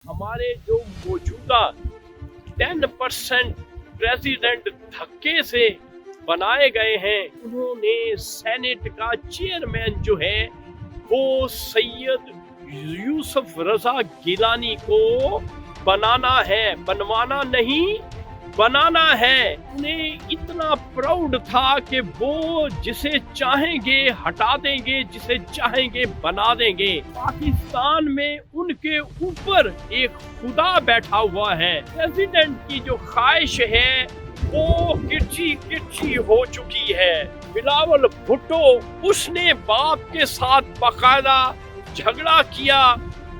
ہمارے جو موجودہ 10% پریزیڈنٹ دھکے سے بنائے گئے ہیں، انہوں نے سینٹ کا چیئرمین جو ہے وہ سید یوسف رضا گیلانی کو بنانا ہے، بنوانا نہیں بنانا ہے۔ انہیں اتنا پراؤڈ تھا کہ وہ جسے چاہیں گے ہٹا دیں گے، جسے چاہیں گے بنا دیں گے۔ پاکستان میں ان کے اوپر ایک خدا بیٹھا ہوا ہے۔ پریزیڈنٹ کی جو خواہش ہے وہ کچی ہو چکی ہے۔ بلاول بھٹو، اس نے باپ کے ساتھ باقاعدہ جھگڑا کیا،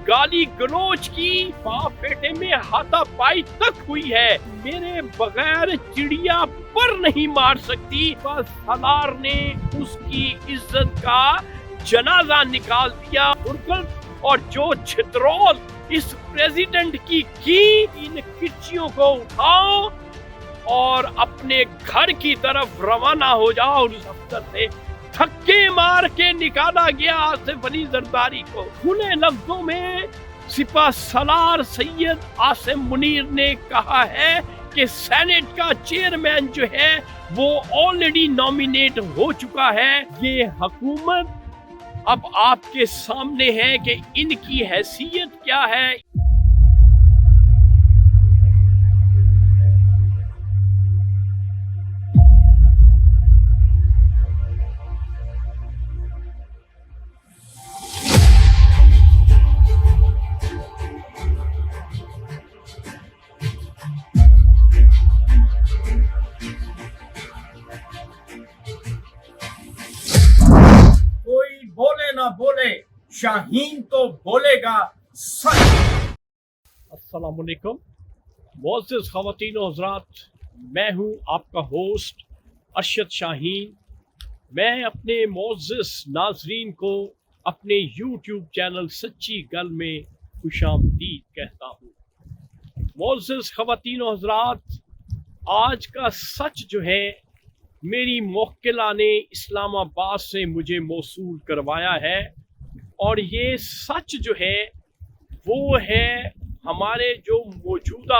گالی گلوچ کی، باپ بیٹے میں ہاتھا پائی تک ہوئی ہے۔ میرے بغیر چڑیا پر نہیں مار سکتی، بس سالار نے اس کی عزت کا جنازہ نکال دیا۔ اور جو چھترول اس پریزیڈنٹ کی ان کچیوں کو اٹھاؤ اور اپنے گھر کی طرف روانہ ہو جاؤ۔ اس دفتر سے دھکے مار کے نکالا گیا آصف علی زرداری کو۔ کھلے لفظوں میں سپہ سالار سید عاصم منیر نے کہا ہے کہ سینٹ کا چیئرمین جو ہے وہ آلریڈی نامینیٹ ہو چکا ہے۔ یہ حکومت اب آپ کے سامنے ہے کہ ان کی حیثیت کیا ہے۔ بولے نہ بولے، شاہین تو بولے گا سچ۔ السلام علیکم معزز خواتین و حضرات، میں ہوں آپ کا ہوسٹ ارشد شاہین۔ میں اپنے معزز ناظرین کو اپنے یوٹیوب چینل سچی گل میں خوش آمدید کہتا ہوں۔ معزز خواتین و حضرات، آج کا سچ جو ہے میری موکلہ نے اسلام آباد سے مجھے موصول کروایا ہے، اور یہ سچ جو ہے وہ ہے ہمارے جو موجودہ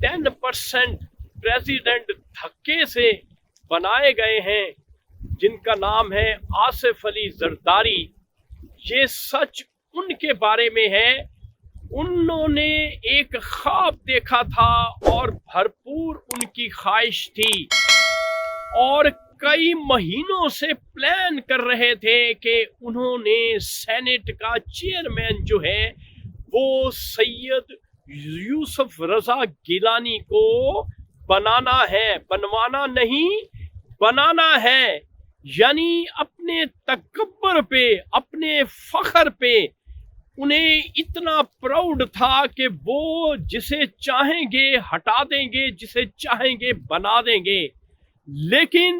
10% پریزیڈنٹ دھکے سے بنائے گئے ہیں، جن کا نام ہے آصف علی زرداری۔ یہ سچ ان کے بارے میں ہے۔ انہوں نے ایک خواب دیکھا تھا اور بھرپور ان کی خواہش تھی، اور کئی مہینوں سے پلان کر رہے تھے کہ انہوں نے سینٹ کا چیئرمین جو ہے وہ سید یوسف رضا گیلانی کو بنانا ہے، بنوانا نہیں بنانا ہے۔ یعنی اپنے تکبر پہ، اپنے فخر پہ انہیں اتنا پراؤڈ تھا کہ وہ جسے چاہیں گے ہٹا دیں گے، جسے چاہیں گے بنا دیں گے۔ لیکن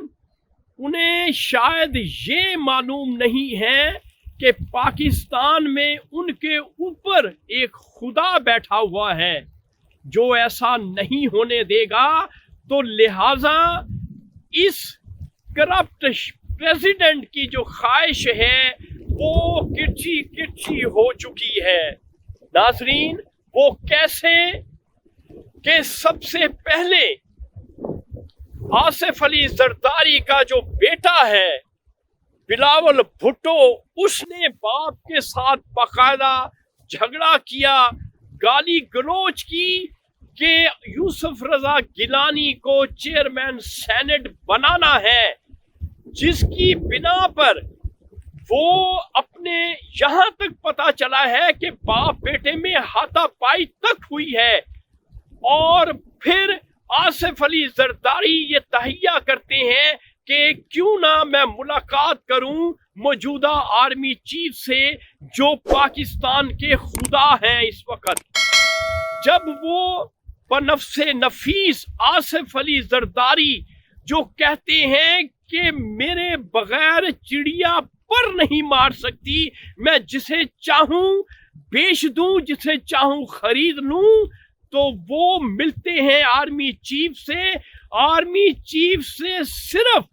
انہیں شاید یہ معلوم نہیں ہے کہ پاکستان میں ان کے اوپر ایک خدا بیٹھا ہوا ہے جو ایسا نہیں ہونے دے گا۔ تو لہٰذا اس کرپٹ پریزیڈنٹ کی جو خواہش ہے وہ کچی ہو چکی ہے۔ ناظرین، وہ کیسے کہ سب سے پہلے آصف علی زرداری کا جو بیٹا ہے بلاول بھٹو، اس نے باپ کے ساتھ باقاعدہ جھگڑا کیا، گالی گلوچ کی کہ یوسف رضا گیلانی کو چیئرمین سینٹ بنانا ہے، جس کی بنا پر وہ اپنے یہاں تک پتا چلا ہے کہ باپ بیٹے میں ہاتھا پائی تک ہوئی ہے۔ اور پھر آصف علی زرداری یہ تہیہ کرتے ہیں کہ کیوں نہ میں ملاقات کروں موجودہ آرمی چیف سے جو پاکستان کے خدا ہیں اس وقت۔ جب وہ بنفس نفیس آصف علی زرداری جو کہتے ہیں کہ میرے بغیر چڑیا پر نہیں مار سکتی، میں جسے چاہوں بیچ دوں، جسے چاہوں خرید لوں، تو وہ ملتے ہیں آرمی چیف سے۔ آرمی چیف سے صرف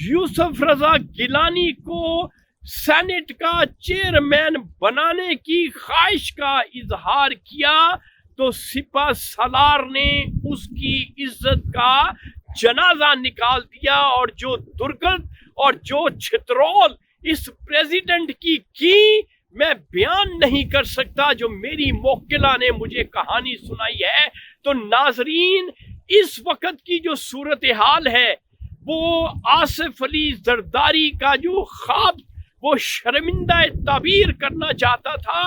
یوسف رضا گیلانی کو سینٹ کا چیئرمین بنانے کی خواہش کا اظہار کیا تو سپہ سالار نے اس کی عزت کا جنازہ نکال دیا، اور جو درگت اور جو چھترول اس پریزیڈنٹ کی میں بیان نہیں کر سکتا، جو میری موکلہ نے مجھے کہانی سنائی ہے۔ تو ناظرین، اس وقت کی جو صورتحال ہے وہ آصف علی زرداری کا جو خواب وہ شرمندہ تعبیر کرنا چاہتا تھا،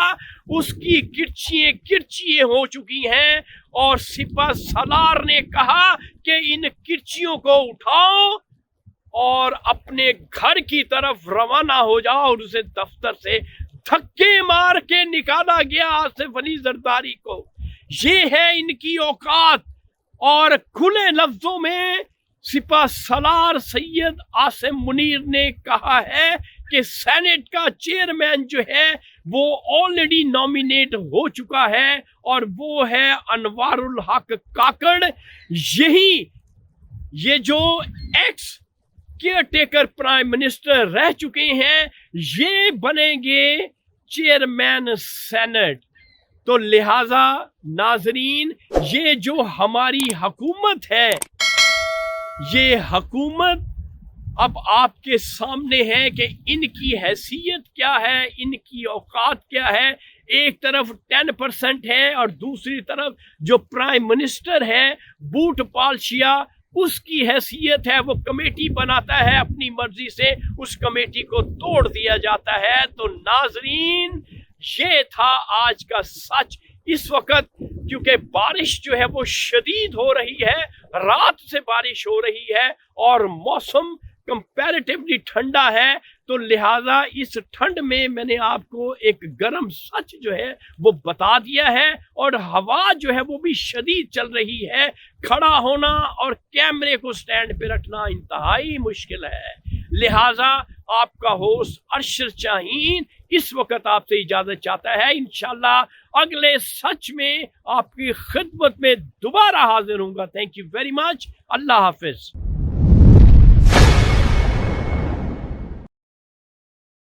اس کی کرچیاں ہو چکی ہیں، اور سپہ سالار نے کہا کہ ان کرچیوں کو اٹھاؤ اور اپنے گھر کی طرف روانہ ہو جاؤ، اور اسے دفتر سے دھکے مار کے نکالا گیا آصف علی زرداری کو۔ یہ ہے ان کی اوقات، اور کھلے لفظوں میں سپہ سالار سید عاصم منیر نے کہا ہے کہ سینٹ کا چیئرمین جو ہے وہ آلریڈی نامینیٹ ہو چکا ہے، اور وہ ہے انوار الحق کاکڑ۔ یہ جو x square taker prime minister رہ چکے ہیں، یہ بنیں گے چیئرمین سینٹ۔ تو لہذا ناظرین، یہ جو ہماری حکومت ہے، یہ حکومت اب آپ کے سامنے ہے کہ ان کی حیثیت کیا ہے، ان کی اوقات کیا ہے۔ ایک طرف 10% ہے، اور دوسری طرف جو پرائم منسٹر ہے بوٹ پالشیا، اس کی حیثیت ہے، وہ کمیٹی بناتا ہے اپنی مرضی سے، اس کمیٹی کو توڑ دیا جاتا ہے۔ تو ناظرین، یہ تھا آج کا سچ۔ اس وقت کیونکہ بارش جو ہے وہ شدید ہو رہی ہے، رات سے بارش ہو رہی ہے، اور موسم کمپیریٹیولی ٹھنڈا ہے، تو لہٰذا اس ٹھنڈ میں نے آپ کو ایک گرم سچ جو ہے وہ بتا دیا ہے، اور ہوا جو ہے وہ بھی شدید چل رہی ہے۔ کھڑا ہونا اور کیمرے کو سٹینڈ پہ رکھنا انتہائی مشکل ہے۔ لہٰذا آپ کا ہوسٹ ارشد شاہین اس وقت آپ سے اجازت چاہتا ہے۔ انشاءاللہ اگلے سچ میں آپ کی خدمت میں دوبارہ حاضر ہوں گا۔ Thank you very much. اللہ حافظ۔